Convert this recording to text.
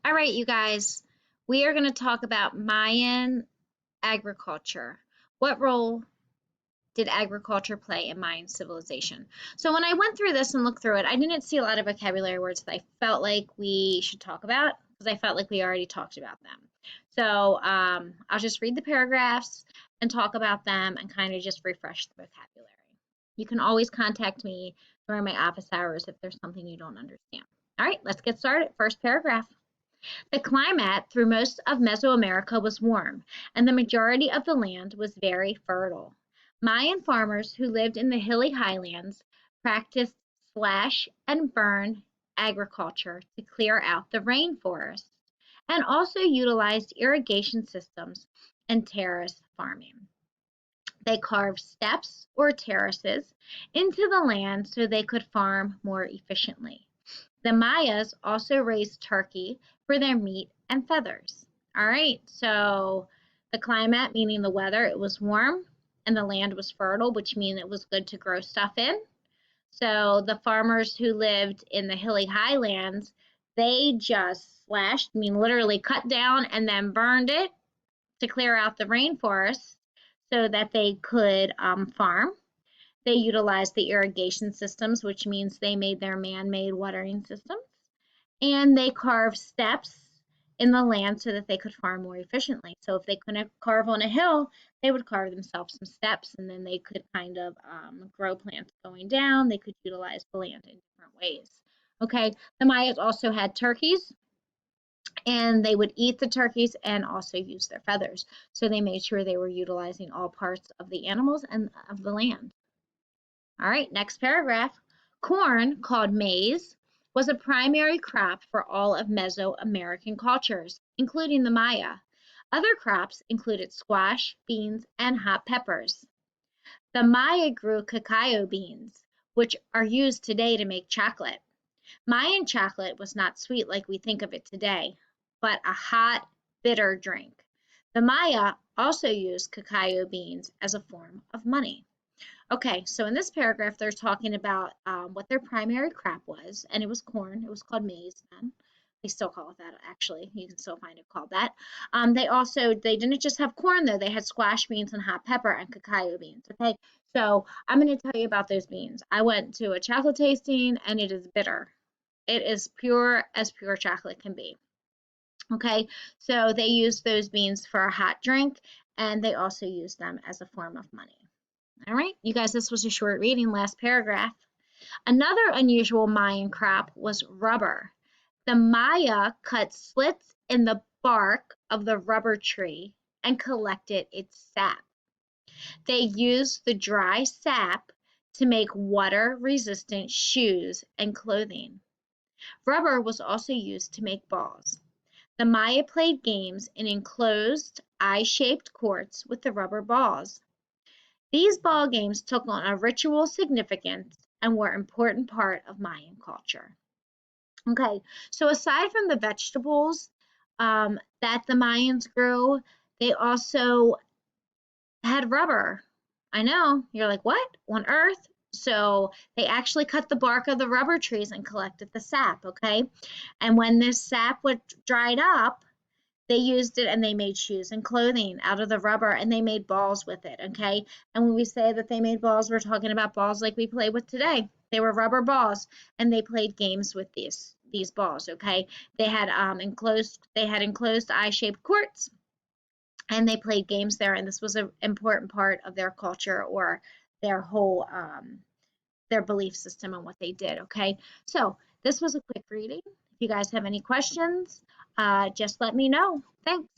All right, you guys, we are going to talk about Mayan agriculture. What role did agriculture play in Mayan civilization? So when I went through this and looked through it, I didn't see a lot of vocabulary words that I felt like we should talk about because I felt like we already talked about them. So I'll just read the paragraphs and talk about them and kind of just refresh the vocabulary. You can always contact me during my office hours if there's something you don't understand. All right, let's get started. First paragraph. The climate through most of Mesoamerica was warm, and the majority of the land was very fertile. Mayan farmers who lived in the hilly highlands practiced slash and burn agriculture to clear out the rainforest, and also utilized irrigation systems and terrace farming. They carved steps or terraces into the land so they could farm more efficiently. The Mayas also raised turkey for their meat and feathers. All right, so the climate, meaning the weather, it was warm and the land was fertile, which means it was good to grow stuff in. So the farmers who lived in the hilly highlands, they just slashed, I mean literally cut down and then burned it to clear out the rainforest so that they could farm. They utilized the irrigation systems, which means they made their man-made watering systems, and they carved steps in the land so that they could farm more efficiently. So if they couldn't carve on a hill, they would carve themselves some steps, and then they could kind of grow plants going down. They could utilize the land in different ways. Okay, the Mayas also had turkeys, and they would eat the turkeys and also use their feathers. So they made sure they were utilizing all parts of the animals and of the land. All right, next paragraph. Corn, called maize, was a primary crop for all of Mesoamerican cultures, including the Maya. Other crops included squash, beans, and hot peppers. The Maya grew cacao beans, which are used today to make chocolate. Mayan chocolate was not sweet like we think of it today, but a hot, bitter drink. The Maya also used cacao beans as a form of money. Okay, so in this paragraph, they're talking about what their primary crop was, and it was corn. It was called maize then. They still call it that, actually. You can still find it called that. They didn't just have corn, though. They had squash beans and hot pepper and cacao beans, okay? So I'm going to tell you about those beans. I went to a chocolate tasting, and it is bitter. It is pure as pure chocolate can be, okay? So they used those beans for a hot drink, and they also used them as a form of money. All right, you guys, this was a short reading, last paragraph. Another unusual Mayan crop was rubber. The Maya cut slits in the bark of the rubber tree and collected its sap. They used the dry sap to make water-resistant shoes and clothing. Rubber was also used to make balls. The Maya played games in enclosed eye-shaped courts with the rubber balls. These ball games took on a ritual significance and were an important part of Mayan culture. Okay, so aside from the vegetables that the Mayans grew, they also had rubber. I know, you're like, what on earth? So they actually cut the bark of the rubber trees and collected the sap, okay? And when this sap was dried up, they used it and they made shoes and clothing out of the rubber and they made balls with it, okay? And when we say that they made balls, we're talking about balls like we play with today. They were rubber balls and they played games with these balls, okay? They had enclosed eye-shaped courts and they played games there, and this was an important part of their culture or their whole their belief system and what they did, okay? So this was a quick reading. If you guys have any questions, just let me know. Thanks.